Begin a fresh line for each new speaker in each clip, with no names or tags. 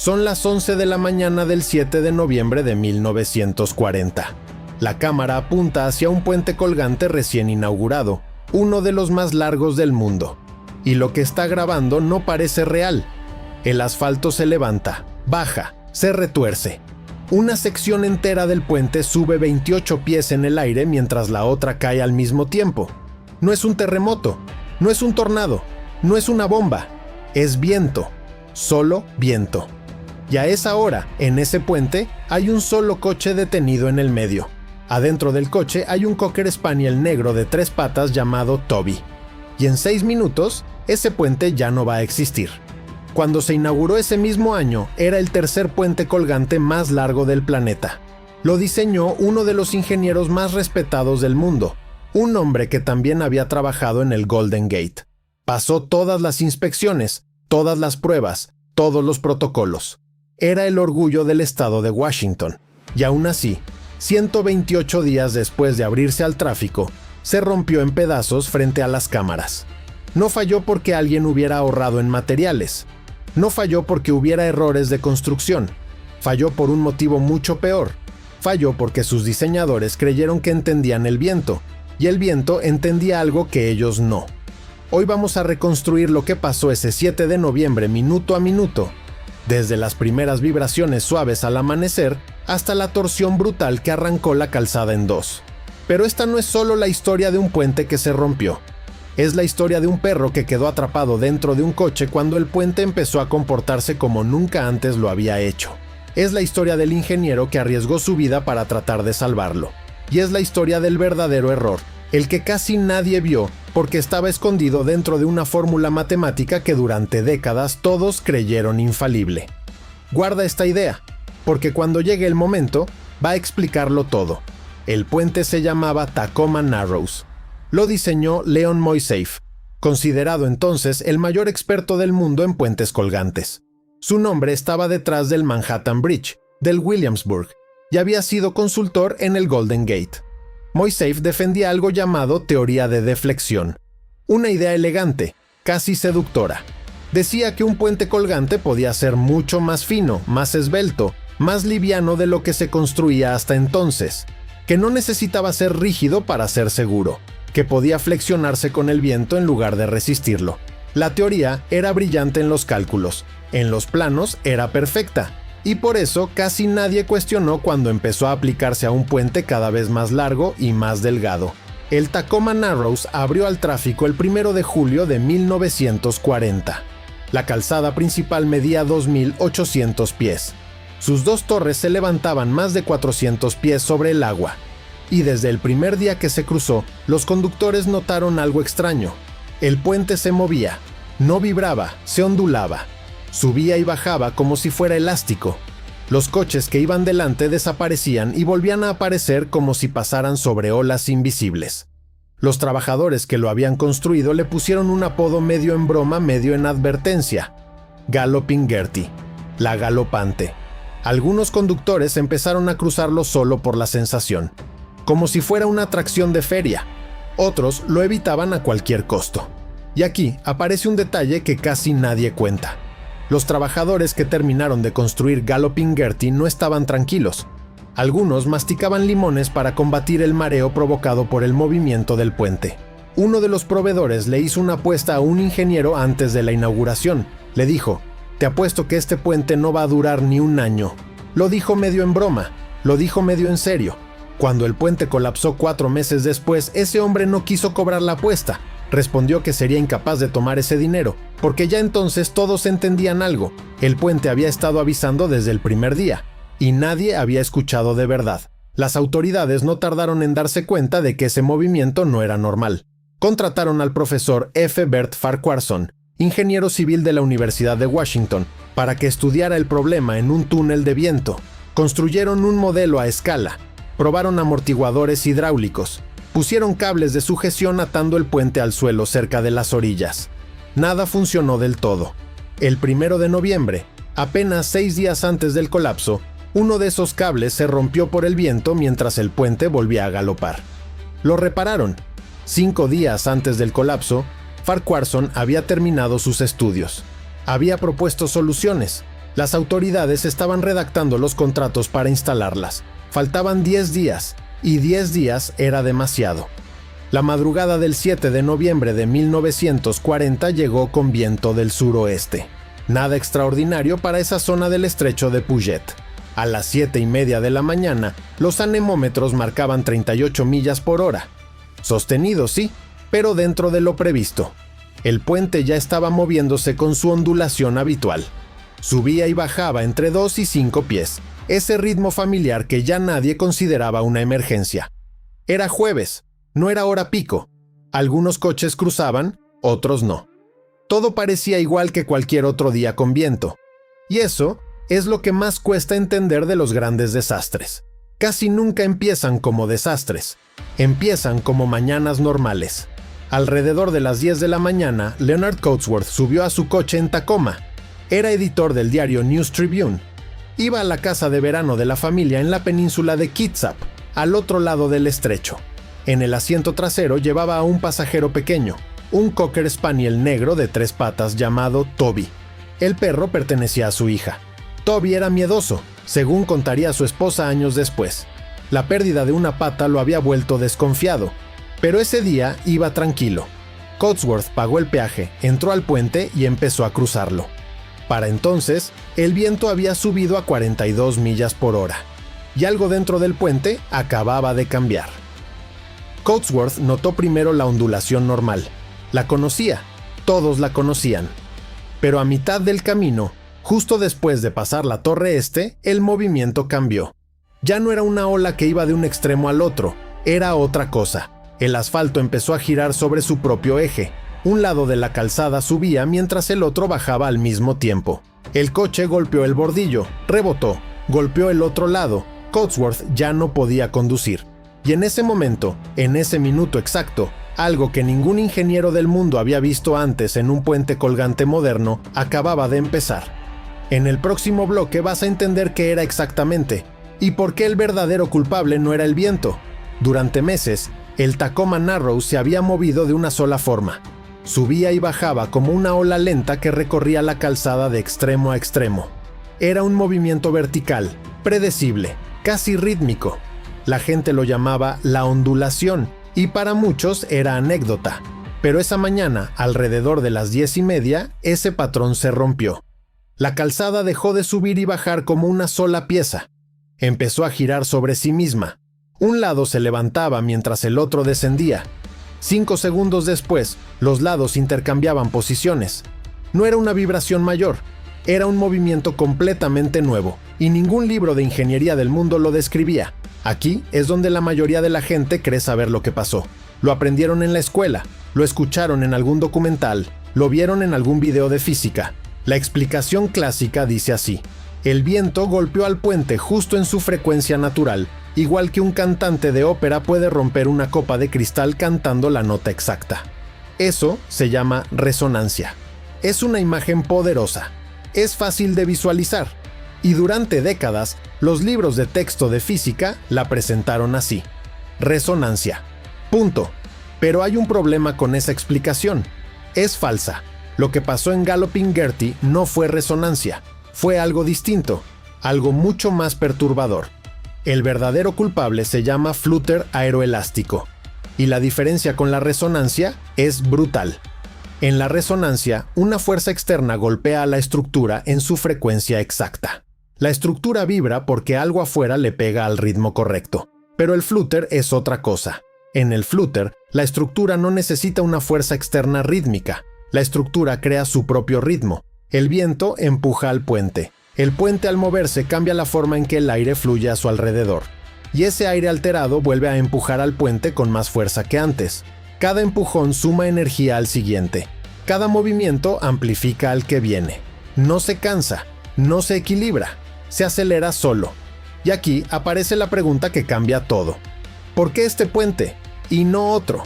Son las 11 de la mañana del 7 de noviembre de 1940. La cámara apunta hacia un puente colgante recién inaugurado, uno de los más largos del mundo. Y lo que está grabando no parece real. El asfalto se levanta, baja, se retuerce. Una sección entera del puente sube 28 pies en el aire mientras la otra cae al mismo tiempo. No es un terremoto, no es un tornado, no es una bomba, es viento, solo viento. Y a esa hora, en ese puente, hay un solo coche detenido en el medio. Adentro del coche hay un Cocker Spaniel negro de 3 patas llamado Toby. Y en 6 minutos, ese puente ya no va a existir. Cuando se inauguró ese mismo año, era el tercer puente colgante más largo del planeta. Lo diseñó uno de los ingenieros más respetados del mundo, un hombre que también había trabajado en el Golden Gate. Pasó todas las inspecciones, todas las pruebas, todos los protocolos. Era el orgullo del estado de Washington. Y aún así, 128 días después de abrirse al tráfico, se rompió en pedazos frente a las cámaras. No falló porque alguien hubiera ahorrado en materiales. No falló porque hubiera errores de construcción. Falló por un motivo mucho peor. Falló porque sus diseñadores creyeron que entendían el viento, y el viento entendía algo que ellos no. Hoy vamos a reconstruir lo que pasó ese 7 de noviembre minuto a minuto, desde las primeras vibraciones suaves al amanecer hasta la torsión brutal que arrancó la calzada en dos. Pero esta no es solo la historia de un puente que se rompió. Es la historia de un perro que quedó atrapado dentro de un coche cuando el puente empezó a comportarse como nunca antes lo había hecho. Es la historia del ingeniero que arriesgó su vida para tratar de salvarlo. Y es la historia del verdadero error, el que casi nadie vio porque estaba escondido dentro de una fórmula matemática que durante décadas todos creyeron infalible. Guarda esta idea, porque cuando llegue el momento, va a explicarlo todo. El puente se llamaba Tacoma Narrows. Lo diseñó Leon Moisseiff, considerado entonces el mayor experto del mundo en puentes colgantes. Su nombre estaba detrás del Manhattan Bridge, del Williamsburg, y había sido consultor en el Golden Gate. Moisseiff defendía algo llamado teoría de deflexión, una idea elegante, casi seductora. Decía que un puente colgante podía ser mucho más fino, más esbelto, más liviano de lo que se construía hasta entonces, que no necesitaba ser rígido para ser seguro, que podía flexionarse con el viento en lugar de resistirlo. La teoría era brillante en los cálculos, en los planos era perfecta, y por eso casi nadie cuestionó cuando empezó a aplicarse a un puente cada vez más largo y más delgado. El Tacoma Narrows abrió al tráfico el 1 de julio de 1940. La calzada principal medía 2.800 pies. Sus 2 torres se levantaban más de 400 pies sobre el agua. Y desde el primer día que se cruzó, los conductores notaron algo extraño. El puente se movía, no vibraba, se ondulaba. Subía y bajaba como si fuera elástico. Los coches que iban delante desaparecían y volvían a aparecer como si pasaran sobre olas invisibles. Los trabajadores que lo habían construido le pusieron un apodo medio en broma, medio en advertencia: Galloping Gertie, la galopante. Algunos conductores empezaron a cruzarlo solo por la sensación, como si fuera una atracción de feria. Otros lo evitaban a cualquier costo. Y aquí aparece un detalle que casi nadie cuenta. Los trabajadores que terminaron de construir Galloping Gertie no estaban tranquilos. Algunos masticaban limones para combatir el mareo provocado por el movimiento del puente. Uno de los proveedores le hizo una apuesta a un ingeniero antes de la inauguración. Le dijo: «Te apuesto que este puente no va a durar ni un año». Lo dijo medio en broma, lo dijo medio en serio. Cuando el puente colapsó 4 meses después, ese hombre no quiso cobrar la apuesta. Respondió que sería incapaz de tomar ese dinero, porque ya entonces todos entendían algo. El puente había estado avisando desde el primer día, y nadie había escuchado de verdad. Las autoridades no tardaron en darse cuenta de que ese movimiento no era normal. Contrataron al profesor F. Bert Farquharson, ingeniero civil de la Universidad de Washington, para que estudiara el problema en un túnel de viento. Construyeron un modelo a escala, probaron amortiguadores hidráulicos, pusieron cables de sujeción atando el puente al suelo cerca de las orillas. Nada funcionó del todo. El 1 de noviembre, apenas 6 días antes del colapso, uno de esos cables se rompió por el viento mientras el puente volvía a galopar. Lo repararon. 5 días antes del colapso, Farquharson había terminado sus estudios. Había propuesto soluciones. Las autoridades estaban redactando los contratos para instalarlas. Faltaban 10 días, y 10 días era demasiado. La madrugada del 7 de noviembre de 1940 llegó con viento del suroeste. Nada extraordinario para esa zona del estrecho de Puget. A las 7:30 de la mañana, los anemómetros marcaban 38 millas por hora. Sostenido, sí, pero dentro de lo previsto. El puente ya estaba moviéndose con su ondulación habitual. Subía y bajaba entre 2 y 5 pies, ese ritmo familiar que ya nadie consideraba una emergencia. Era jueves, no era hora pico. Algunos coches cruzaban, otros no. Todo parecía igual que cualquier otro día con viento. Y eso es lo que más cuesta entender de los grandes desastres. Casi nunca empiezan como desastres. Empiezan como mañanas normales. Alrededor de las 10 de la mañana, Leonard Cotsworth subió a su coche en Tacoma. Era editor del diario News Tribune. Iba a la casa de verano de la familia en la península de Kitsap, al otro lado del estrecho. En el asiento trasero llevaba a un pasajero pequeño, un Cocker Spaniel negro de 3 patas llamado Toby. El perro pertenecía a su hija. Toby era miedoso, según contaría su esposa años después. La pérdida de una pata lo había vuelto desconfiado, pero ese día iba tranquilo. Cotsworth pagó el peaje, entró al puente y empezó a cruzarlo. Para entonces, el viento había subido a 42 millas por hora, y algo dentro del puente acababa de cambiar. Cotsworth notó primero la ondulación normal. La conocía, todos la conocían. Pero a mitad del camino, justo después de pasar la torre este, el movimiento cambió. Ya no era una ola que iba de un extremo al otro, era otra cosa. El asfalto empezó a girar sobre su propio eje. Un lado de la calzada subía mientras el otro bajaba al mismo tiempo. El coche golpeó el bordillo, rebotó, golpeó el otro lado. Cotsworth ya no podía conducir. Y en ese momento, en ese minuto exacto, algo que ningún ingeniero del mundo había visto antes en un puente colgante moderno, acababa de empezar. En el próximo bloque vas a entender qué era exactamente, y por qué el verdadero culpable no era el viento. Durante meses, el Tacoma Narrows se había movido de una sola forma. Subía y bajaba como una ola lenta que recorría la calzada de extremo a extremo. Era un movimiento vertical, predecible, casi rítmico. La gente lo llamaba la ondulación, y para muchos era anécdota. Pero esa mañana, alrededor de las 10:30, ese patrón se rompió. La calzada dejó de subir y bajar como una sola pieza. Empezó a girar sobre sí misma. Un lado se levantaba mientras el otro descendía. 5 segundos después, los lados intercambiaban posiciones. No era una vibración mayor, era un movimiento completamente nuevo, y ningún libro de ingeniería del mundo lo describía. Aquí es donde la mayoría de la gente cree saber lo que pasó. Lo aprendieron en la escuela, lo escucharon en algún documental, lo vieron en algún video de física. La explicación clásica dice así: el viento golpeó al puente justo en su frecuencia natural, igual que un cantante de ópera puede romper una copa de cristal cantando la nota exacta. Eso se llama resonancia. Es una imagen poderosa. Es fácil de visualizar. Y durante décadas, los libros de texto de física la presentaron así: resonancia. Punto. Pero hay un problema con esa explicación. Es falsa. Lo que pasó en Galloping Gertie no fue resonancia. Fue algo distinto, algo mucho más perturbador. El verdadero culpable se llama flúter aeroelástico, y la diferencia con la resonancia es brutal. En la resonancia, una fuerza externa golpea a la estructura en su frecuencia exacta. La estructura vibra porque algo afuera le pega al ritmo correcto, pero el flúter es otra cosa. En el flúter, la estructura no necesita una fuerza externa rítmica. La estructura crea su propio ritmo. El viento empuja al puente. El puente al moverse cambia la forma en que el aire fluye a su alrededor. Y ese aire alterado vuelve a empujar al puente con más fuerza que antes. Cada empujón suma energía al siguiente. Cada movimiento amplifica al que viene. No se cansa, no se equilibra, se acelera solo. Y aquí aparece la pregunta que cambia todo. ¿Por qué este puente y no otro?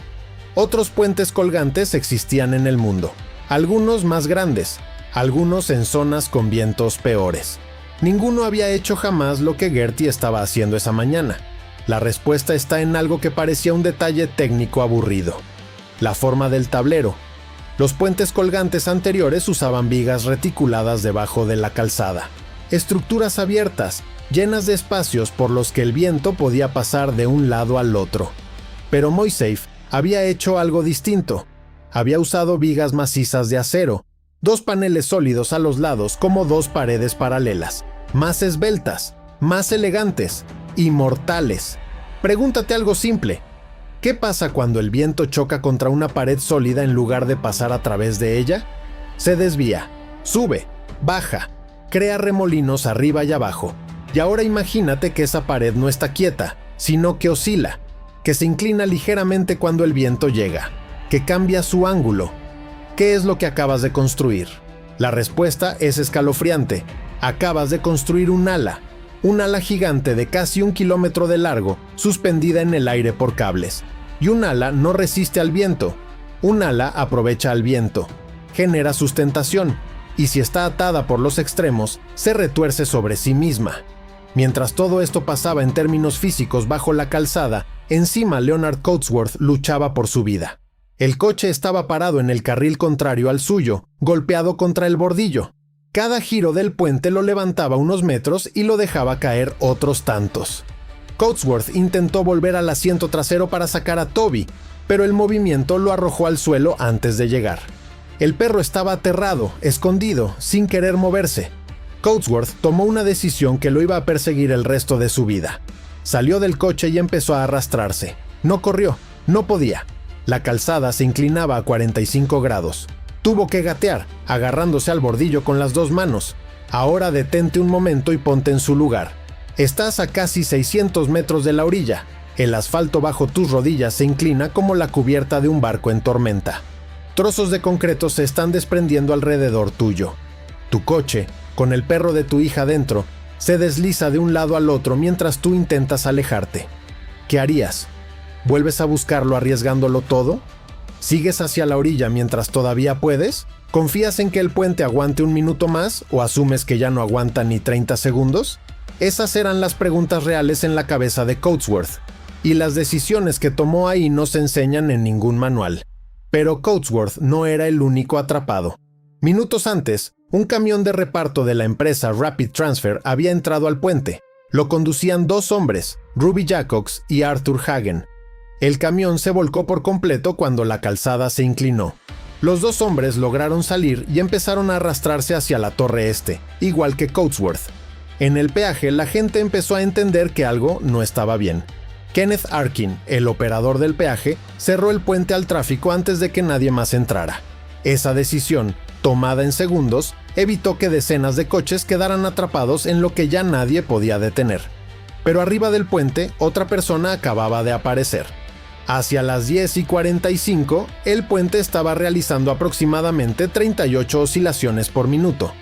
Otros puentes colgantes existían en el mundo, algunos más grandes, algunos en zonas con vientos peores. Ninguno había hecho jamás lo que Gertie estaba haciendo esa mañana. La respuesta está en algo que parecía un detalle técnico aburrido: la forma del tablero. Los puentes colgantes anteriores usaban vigas reticuladas debajo de la calzada. estructuras abiertas, llenas de espacios por los que el viento podía pasar de un lado al otro. Pero Moiseev había hecho algo distinto. Había usado vigas macizas de acero, 2 paneles sólidos a los lados como 2 paredes paralelas, más esbeltas, más elegantes y mortales. Pregúntate algo simple. ¿Qué pasa cuando el viento choca contra una pared sólida en lugar de pasar a través de ella? Se desvía, sube, baja, crea remolinos arriba y abajo. Y ahora imagínate que esa pared no está quieta, sino que oscila, que se inclina ligeramente cuando el viento llega, que cambia su ángulo. ¿Qué es lo que acabas de construir? La respuesta es escalofriante. Acabas de construir un ala gigante de casi 1 kilómetro de largo, suspendida en el aire por cables. Y un ala no resiste al viento. Un ala aprovecha al viento, genera sustentación, y si está atada por los extremos, se retuerce sobre sí misma. Mientras todo esto pasaba en términos físicos bajo la calzada, encima Leonard Coatsworth luchaba por su vida. El coche estaba parado en el carril contrario al suyo, golpeado contra el bordillo. Cada giro del puente lo levantaba unos metros y lo dejaba caer otros tantos. Coatsworth intentó volver al asiento trasero para sacar a Toby, pero el movimiento lo arrojó al suelo antes de llegar. El perro estaba aterrado, escondido, sin querer moverse. Coatsworth tomó una decisión que lo iba a perseguir el resto de su vida. Salió del coche y empezó a arrastrarse. No corrió, no podía. La calzada se inclinaba a 45 grados. Tuvo que gatear, agarrándose al bordillo con las 2 manos. Ahora detente un momento y ponte en su lugar. Estás a casi 600 metros de la orilla. El asfalto bajo tus rodillas se inclina como la cubierta de un barco en tormenta. Trozos de concreto se están desprendiendo alrededor tuyo. Tu coche, con el perro de tu hija dentro, se desliza de un lado al otro mientras tú intentas alejarte. ¿Qué harías? ¿Vuelves a buscarlo arriesgándolo todo? ¿Sigues hacia la orilla mientras todavía puedes? ¿Confías en que el puente aguante 1 minuto más o asumes que ya no aguanta ni 30 segundos? Esas eran las preguntas reales en la cabeza de Coatsworth, y las decisiones que tomó ahí no se enseñan en ningún manual. Pero Coatsworth no era el único atrapado. Minutos antes, un camión de reparto de la empresa Rapid Transfer había entrado al puente. Lo conducían 2 hombres, Ruby Jacobs y Arthur Hagen. El camión se volcó por completo cuando la calzada se inclinó. Los 2 hombres lograron salir y empezaron a arrastrarse hacia la torre este, igual que Coatsworth. En el peaje, la gente empezó a entender que algo no estaba bien. Kenneth Arkin, el operador del peaje, cerró el puente al tráfico antes de que nadie más entrara. Esa decisión, tomada en segundos, evitó que decenas de coches quedaran atrapados en lo que ya nadie podía detener. Pero arriba del puente, otra persona acababa de aparecer. Hacia las 10:45, el puente estaba realizando aproximadamente 38 oscilaciones por minuto.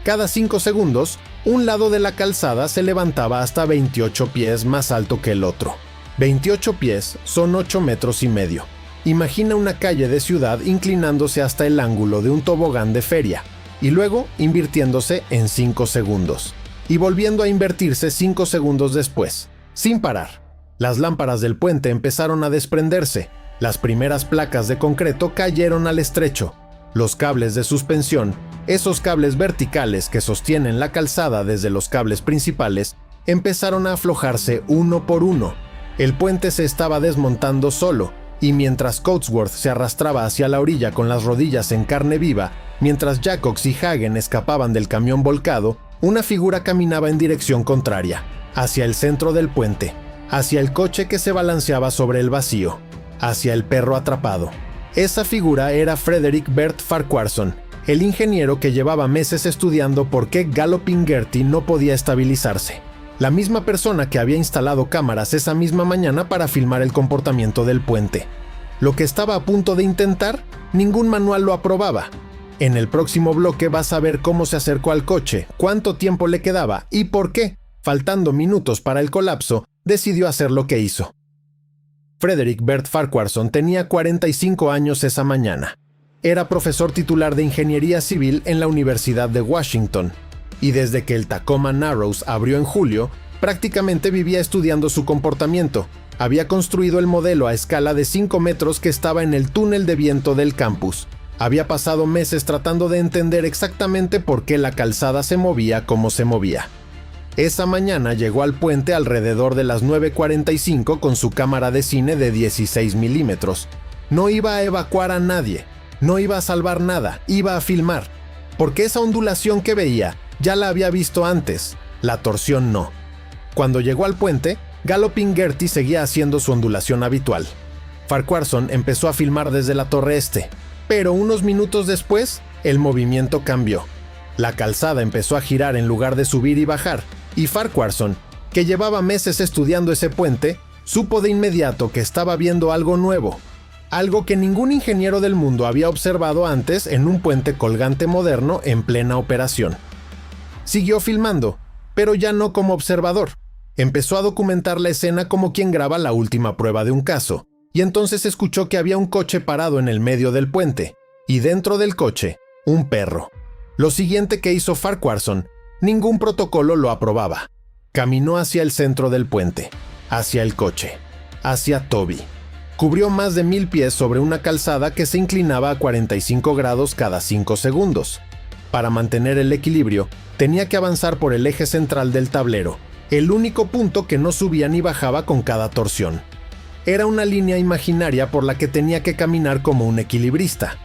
Cada 5 segundos, un lado de la calzada se levantaba hasta 28 pies más alto que el otro. 28 pies son 8 metros y medio. Imagina una calle de ciudad inclinándose hasta el ángulo de un tobogán de feria, y luego invirtiéndose en 5 segundos, y volviendo a invertirse 5 segundos después, sin parar. Las lámparas del puente empezaron a desprenderse, las primeras placas de concreto cayeron al estrecho, los cables de suspensión, esos cables verticales que sostienen la calzada desde los cables principales, empezaron a aflojarse uno por uno. El puente se estaba desmontando solo, y mientras Coatsworth se arrastraba hacia la orilla con las rodillas en carne viva, mientras Jacobs y Hagen escapaban del camión volcado, una figura caminaba en dirección contraria, hacia el centro del puente, hacia el coche que se balanceaba sobre el vacío, hacia el perro atrapado. Esa figura era Frederick Bert Farquharson, el ingeniero que llevaba meses estudiando por qué Galloping Gertie no podía estabilizarse. La misma persona que había instalado cámaras esa misma mañana para filmar el comportamiento del puente. Lo que estaba a punto de intentar, ningún manual lo aprobaba. En el próximo bloque vas a ver cómo se acercó al coche, cuánto tiempo le quedaba y por qué, faltando minutos para el colapso, decidió hacer lo que hizo. Frederick Bert Farquharson tenía 45 años esa mañana. Era profesor titular de Ingeniería Civil en la Universidad de Washington, y desde que el Tacoma Narrows abrió en julio, prácticamente vivía estudiando su comportamiento. Había construido el modelo a escala de 5 metros que estaba en el túnel de viento del campus. Había pasado meses tratando de entender exactamente por qué la calzada se movía como se movía. Esa mañana llegó al puente alrededor de las 9:45 con su cámara de cine de 16 milímetros. No iba a evacuar a nadie, no iba a salvar nada, iba a filmar. Porque esa ondulación que veía ya la había visto antes, la torsión no. Cuando llegó al puente, Galloping Gertie seguía haciendo su ondulación habitual. Farquharson empezó a filmar desde la torre este, pero unos minutos después, el movimiento cambió. La calzada empezó a girar en lugar de subir y bajar, y Farquharson, que llevaba meses estudiando ese puente, supo de inmediato que estaba viendo algo nuevo, algo que ningún ingeniero del mundo había observado antes en un puente colgante moderno en plena operación. Siguió filmando, pero ya no como observador. Empezó a documentar la escena como quien graba la última prueba de un caso, y entonces escuchó que había un coche parado en el medio del puente, y dentro del coche, un perro. Lo siguiente que hizo Farquharson, ningún protocolo lo aprobaba. Caminó hacia el centro del puente, hacia el coche, hacia Toby. Cubrió más de 1000 pies sobre una calzada que se inclinaba a 45 grados cada 5 segundos. Para mantener el equilibrio, tenía que avanzar por el eje central del tablero, el único punto que no subía ni bajaba con cada torsión. Era una línea imaginaria por la que tenía que caminar como un equilibrista.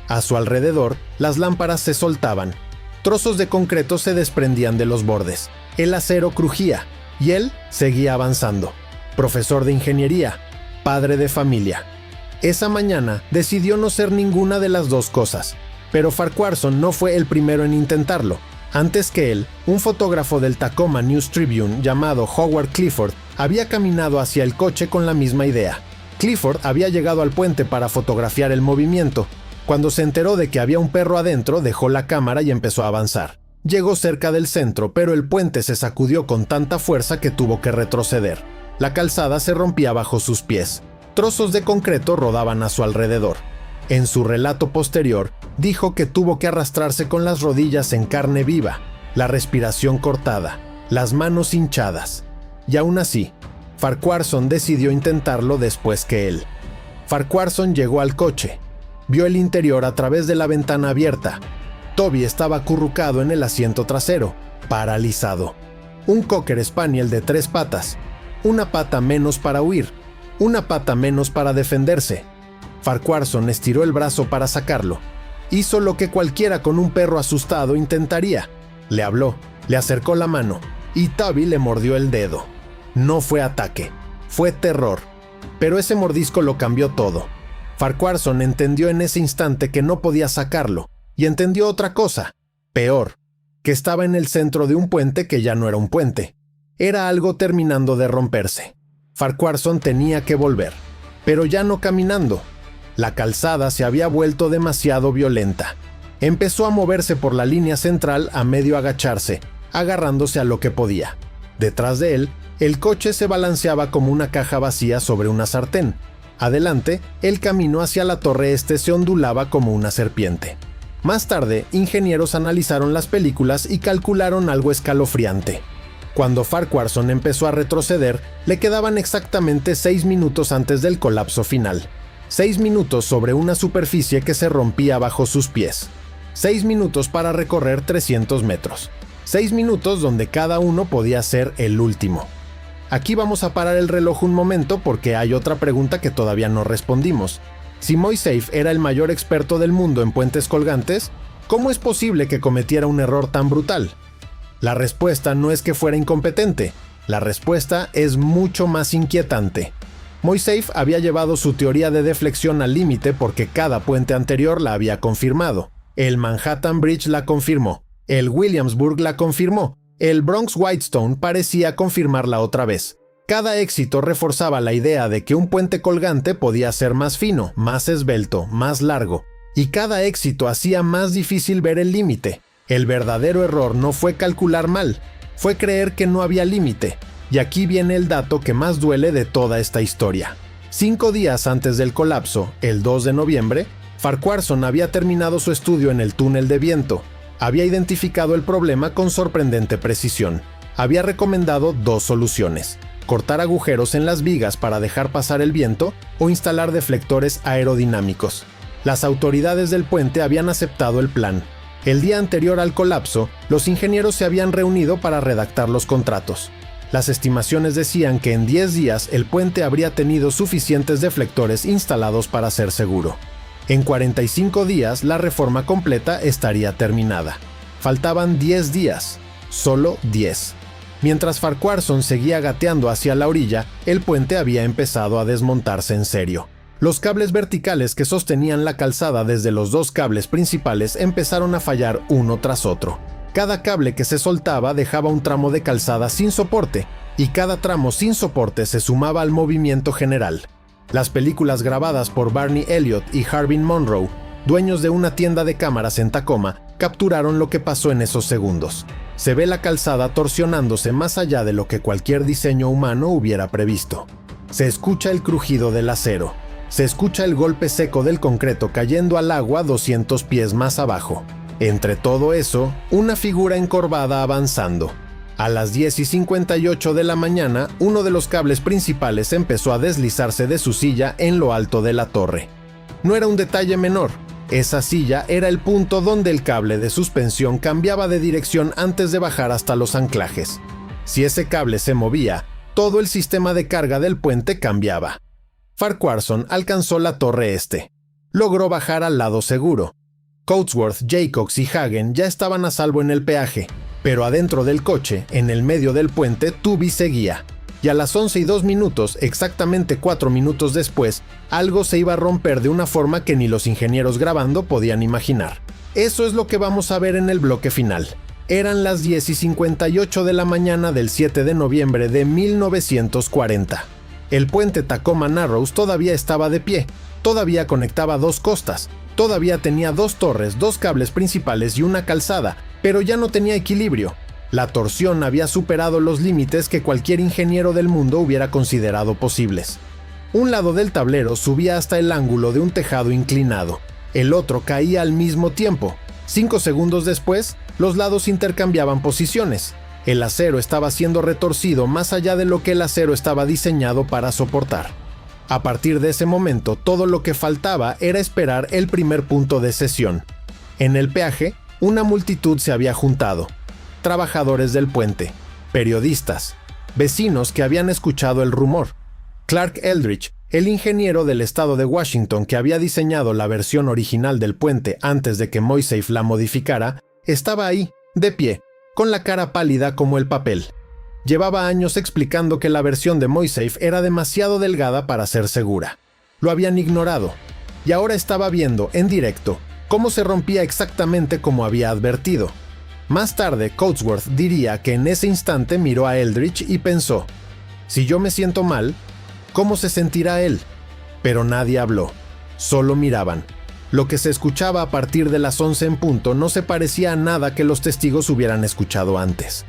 A su alrededor, las lámparas se soltaban, trozos de concreto se desprendían de los bordes, el acero crujía, y él seguía avanzando. Profesor de ingeniería, padre de familia. Esa mañana decidió no ser ninguna de las dos cosas, pero Farquharson no fue el primero en intentarlo. Antes que él, un fotógrafo del Tacoma News Tribune llamado Howard Clifford había caminado hacia el coche con la misma idea. Clifford había llegado al puente para fotografiar el movimiento. Cuando se enteró de que había un perro adentro, dejó la cámara y empezó a avanzar. Llegó cerca del centro, pero el puente se sacudió con tanta fuerza que tuvo que retroceder. La calzada se rompía bajo sus pies. Trozos de concreto rodaban a su alrededor. En su relato posterior, dijo que tuvo que arrastrarse con las rodillas en carne viva, la respiración cortada, las manos hinchadas. Y aún así, Farquharson decidió intentarlo después que él. Farquharson llegó al coche. Vio el interior a través de la ventana abierta. Toby estaba acurrucado en el asiento trasero, paralizado. Un Cocker Spaniel de 3 patas. Una pata menos para huir. Una pata menos para defenderse. Farquharson estiró el brazo para sacarlo. Hizo lo que cualquiera con un perro asustado intentaría. Le habló, le acercó la mano, y Toby le mordió el dedo. No fue ataque, fue terror. Pero ese mordisco lo cambió todo. Farquharson entendió en ese instante que no podía sacarlo, y entendió otra cosa, peor, que estaba en el centro de un puente que ya no era un puente. Era algo terminando de romperse. Farquharson tenía que volver, pero ya no caminando. La calzada se había vuelto demasiado violenta. Empezó a moverse por la línea central a medio agacharse, agarrándose a lo que podía. Detrás de él, el coche se balanceaba como una caja vacía sobre una sartén. Adelante, el camino hacia la torre este se ondulaba como una serpiente. Más tarde, ingenieros analizaron las películas y calcularon algo escalofriante. Cuando Farquharson empezó a retroceder, le quedaban exactamente 6 minutos antes del colapso final. 6 minutos sobre una superficie que se rompía bajo sus pies. 6 minutos para recorrer 300 metros. 6 minutos donde cada uno podía ser el último. Aquí vamos a parar el reloj un momento porque hay otra pregunta que todavía no respondimos. Si Moiseev era el mayor experto del mundo en puentes colgantes, ¿cómo es posible que cometiera un error tan brutal? La respuesta no es que fuera incompetente, la respuesta es mucho más inquietante. Moiseev había llevado su teoría de deflexión al límite porque cada puente anterior la había confirmado. El Manhattan Bridge la confirmó, el Williamsburg la confirmó, el Bronx Whitestone parecía confirmarla otra vez. Cada éxito reforzaba la idea de que un puente colgante podía ser más fino, más esbelto, más largo, y cada éxito hacía más difícil ver el límite. El verdadero error no fue calcular mal, fue creer que no había límite. Y aquí viene el dato que más duele de toda esta historia. 5 días antes del colapso, el 2 de noviembre, Farquharson había terminado su estudio en el túnel de viento. Había identificado el problema con sorprendente precisión. Había recomendado 2 soluciones: cortar agujeros en las vigas para dejar pasar el viento o instalar deflectores aerodinámicos. Las autoridades del puente habían aceptado el plan. El día anterior al colapso, los ingenieros se habían reunido para redactar los contratos. Las estimaciones decían que en 10 días el puente habría tenido suficientes deflectores instalados para ser seguro. En 45 días la reforma completa estaría terminada. Faltaban 10 días, solo 10. Mientras Farquharson seguía gateando hacia la orilla, el puente había empezado a desmontarse en serio. Los cables verticales que sostenían la calzada desde los dos cables principales empezaron a fallar uno tras otro. Cada cable que se soltaba dejaba un tramo de calzada sin soporte, y cada tramo sin soporte se sumaba al movimiento general. Las películas grabadas por Barney Elliott y Harvin Monroe, dueños de una tienda de cámaras en Tacoma, capturaron lo que pasó en esos segundos. Se ve la calzada torsionándose más allá de lo que cualquier diseño humano hubiera previsto. Se escucha el crujido del acero. Se escucha el golpe seco del concreto cayendo al agua 200 pies más abajo. Entre todo eso, una figura encorvada avanzando. A las 10:58 de la mañana, uno de los cables principales empezó a deslizarse de su silla en lo alto de la torre. No era un detalle menor. Esa silla era el punto donde el cable de suspensión cambiaba de dirección antes de bajar hasta los anclajes. Si ese cable se movía, todo el sistema de carga del puente cambiaba. Farquharson alcanzó la torre este. Logró bajar al lado seguro. Coatsworth, Jaycox y Hagen ya estaban a salvo en el peaje, pero adentro del coche, en el medio del puente, Tubby seguía. Y a las 11:02, exactamente 4 minutos después, algo se iba a romper de una forma que ni los ingenieros grabando podían imaginar. Eso es lo que vamos a ver en el bloque final. Eran las 10:58 de la mañana del 7 de noviembre de 1940. El puente Tacoma Narrows todavía estaba de pie, todavía conectaba dos costas, todavía tenía dos torres, dos cables principales y una calzada, pero ya no tenía equilibrio. La torsión había superado los límites que cualquier ingeniero del mundo hubiera considerado posibles. Un lado del tablero subía hasta el ángulo de un tejado inclinado, el otro caía al mismo tiempo. 5 segundos después, los lados intercambiaban posiciones. El acero estaba siendo retorcido más allá de lo que el acero estaba diseñado para soportar. A partir de ese momento, todo lo que faltaba era esperar el primer punto de cesión. En el peaje, una multitud se había juntado. Trabajadores del puente, periodistas, vecinos que habían escuchado el rumor. Clark Eldridge, el ingeniero del estado de Washington que había diseñado la versión original del puente antes de que Moiseev la modificara, estaba ahí, de pie, con la cara pálida como el papel. Llevaba años explicando que la versión de Moiseev era demasiado delgada para ser segura. Lo habían ignorado, y ahora estaba viendo, en directo, cómo se rompía exactamente como había advertido. Más tarde, Coatsworth diría que en ese instante miró a Eldridge y pensó, si yo me siento mal, ¿cómo se sentirá él? Pero nadie habló, solo miraban. Lo que se escuchaba a partir de las 11 en punto no se parecía a nada que los testigos hubieran escuchado antes.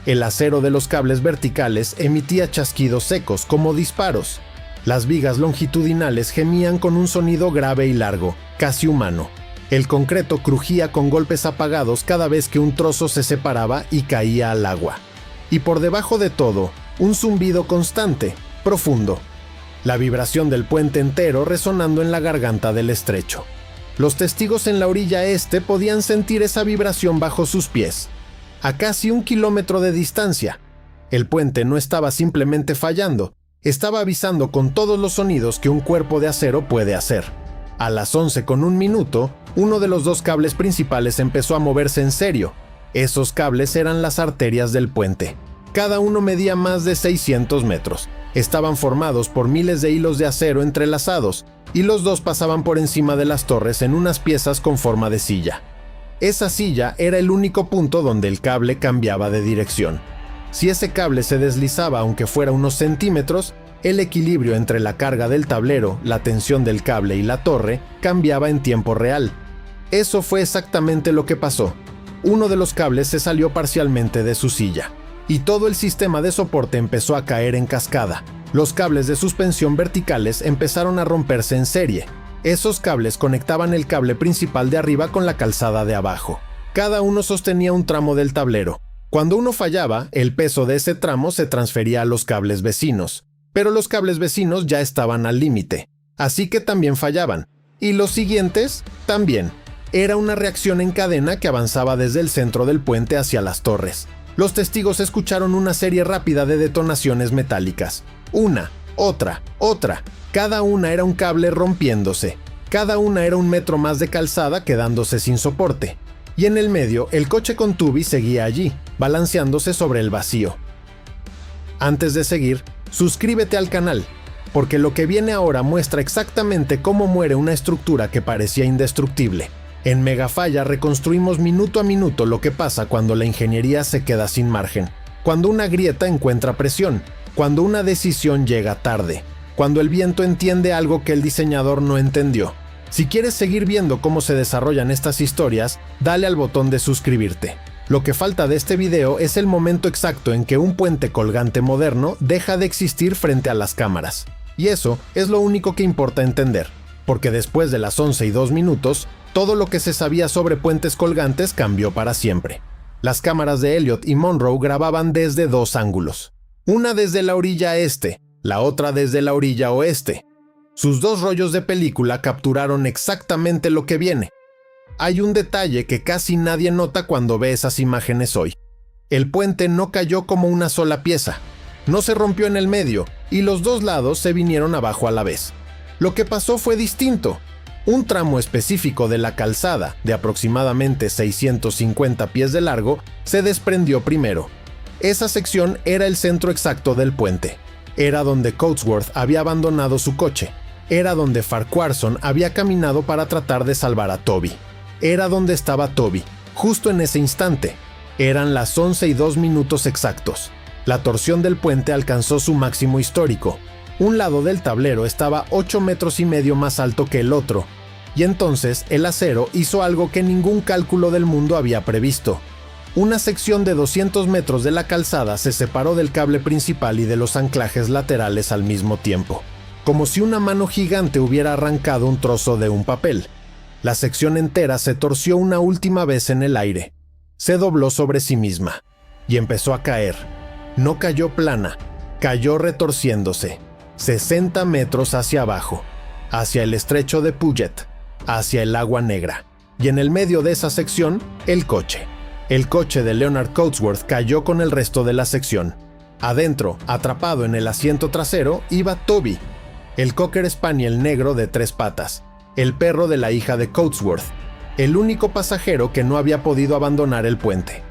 El acero de los cables verticales emitía chasquidos secos como disparos. Las vigas longitudinales gemían con un sonido grave y largo, casi humano. El concreto crujía con golpes apagados cada vez que un trozo se separaba y caía al agua. Y por debajo de todo, un zumbido constante, profundo. La vibración del puente entero resonando en la garganta del estrecho. Los testigos en la orilla este podían sentir esa vibración bajo sus pies. A casi 1 kilómetro de distancia. El puente no estaba simplemente fallando, estaba avisando con todos los sonidos que un cuerpo de acero puede hacer. A las 11:01, uno de los dos cables principales empezó a moverse en serio. Esos cables eran las arterias del puente. Cada uno medía más de 600 metros. Estaban formados por miles de hilos de acero entrelazados, y los dos pasaban por encima de las torres en unas piezas con forma de silla. Esa silla era el único punto donde el cable cambiaba de dirección. Si ese cable se deslizaba aunque fuera unos centímetros, el equilibrio entre la carga del tablero, la tensión del cable y la torre cambiaba en tiempo real. Eso fue exactamente lo que pasó. Uno de los cables se salió parcialmente de su silla, y todo el sistema de soporte empezó a caer en cascada. Los cables de suspensión verticales empezaron a romperse en serie. Esos cables conectaban el cable principal de arriba con la calzada de abajo. Cada uno sostenía un tramo del tablero. Cuando uno fallaba, el peso de ese tramo se transfería a los cables vecinos. Pero los cables vecinos ya estaban al límite, así que también fallaban. Los cables vecinos ya estaban al límite, así que también fallaban. Y los siguientes, también. Era una reacción en cadena que avanzaba desde el centro del puente hacia las torres. Los testigos escucharon una serie rápida de detonaciones metálicas. Una, otra. Cada una era un cable rompiéndose. Cada una era 1 metro más de calzada quedándose sin soporte. Y en el medio, el coche con Tubby seguía allí, balanceándose sobre el vacío. Antes de seguir, suscríbete al canal, porque lo que viene ahora muestra exactamente cómo muere una estructura que parecía indestructible. En Megafalla reconstruimos minuto a minuto lo que pasa cuando la ingeniería se queda sin margen, cuando una grieta encuentra presión, cuando una decisión llega tarde, cuando el viento entiende algo que el diseñador no entendió. Si quieres seguir viendo cómo se desarrollan estas historias, dale al botón de suscribirte. Lo que falta de este video es el momento exacto en que un puente colgante moderno deja de existir frente a las cámaras. Y eso es lo único que importa entender, porque después de las 11:02, todo lo que se sabía sobre puentes colgantes cambió para siempre. Las cámaras de Elliot y Monroe grababan desde 2 ángulos. Una desde la orilla este, la otra desde la orilla oeste. Sus 2 rollos de película capturaron exactamente lo que viene. Hay un detalle que casi nadie nota cuando ve esas imágenes hoy. El puente no cayó como una sola pieza. No se rompió en el medio, y los 2 lados se vinieron abajo a la vez. Lo que pasó fue distinto. Un tramo específico de la calzada, de aproximadamente 650 pies de largo, se desprendió primero. Esa sección era el centro exacto del puente. Era donde Coatsworth había abandonado su coche. Era donde Farquharson había caminado para tratar de salvar a Toby. Era donde estaba Toby, justo en ese instante. Eran las 11:02 exactos. La torsión del puente alcanzó su máximo histórico. Un lado del tablero estaba 8,5 metros más alto que el otro, y entonces el acero hizo algo que ningún cálculo del mundo había previsto. Una sección de 200 metros de la calzada se separó del cable principal y de los anclajes laterales al mismo tiempo, como si una mano gigante hubiera arrancado un trozo de un papel. La sección entera se torció una última vez en el aire, se dobló sobre sí misma, y empezó a caer. No cayó plana, cayó retorciéndose, 60 metros hacia abajo, hacia el estrecho de Puget, hacia el agua negra, y en el medio de esa sección, el coche. El coche de Leonard Coatsworth cayó con el resto de la sección. Adentro, atrapado en el asiento trasero, iba Toby, el Cocker Spaniel negro de 3 patas, el perro de la hija de Coatsworth, el único pasajero que no había podido abandonar el puente.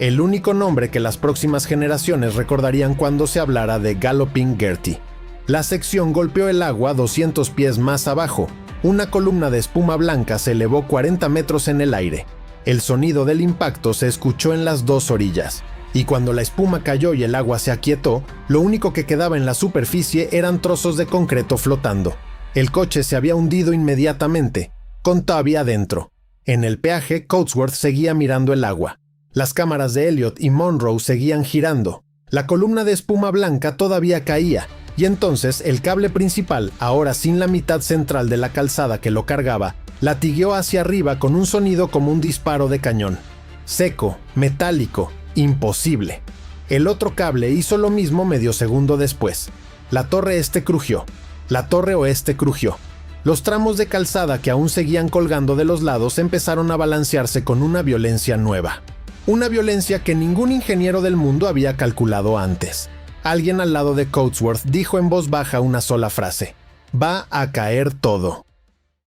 El único nombre que las próximas generaciones recordarían cuando se hablara de Galloping Gertie. La sección golpeó el agua 200 pies más abajo. Una columna de espuma blanca se elevó 40 metros en el aire. El sonido del impacto se escuchó en las 2 orillas. Y cuando la espuma cayó y el agua se aquietó, lo único que quedaba en la superficie eran trozos de concreto flotando. El coche se había hundido inmediatamente, con Toby adentro. En el peaje, Coatsworth seguía mirando el agua. Las cámaras de Elliot y Monroe seguían girando. La columna de espuma blanca todavía caía, y entonces el cable principal, ahora sin la mitad central de la calzada que lo cargaba, latigueó hacia arriba con un sonido como un disparo de cañón. Seco, metálico, imposible. El otro cable hizo lo mismo medio segundo después. La torre este crujió. La torre oeste crujió. Los tramos de calzada que aún seguían colgando de los lados empezaron a balancearse con una violencia nueva. Una violencia que ningún ingeniero del mundo había calculado antes. Alguien al lado de Coatsworth dijo en voz baja una sola frase: «Va a caer todo».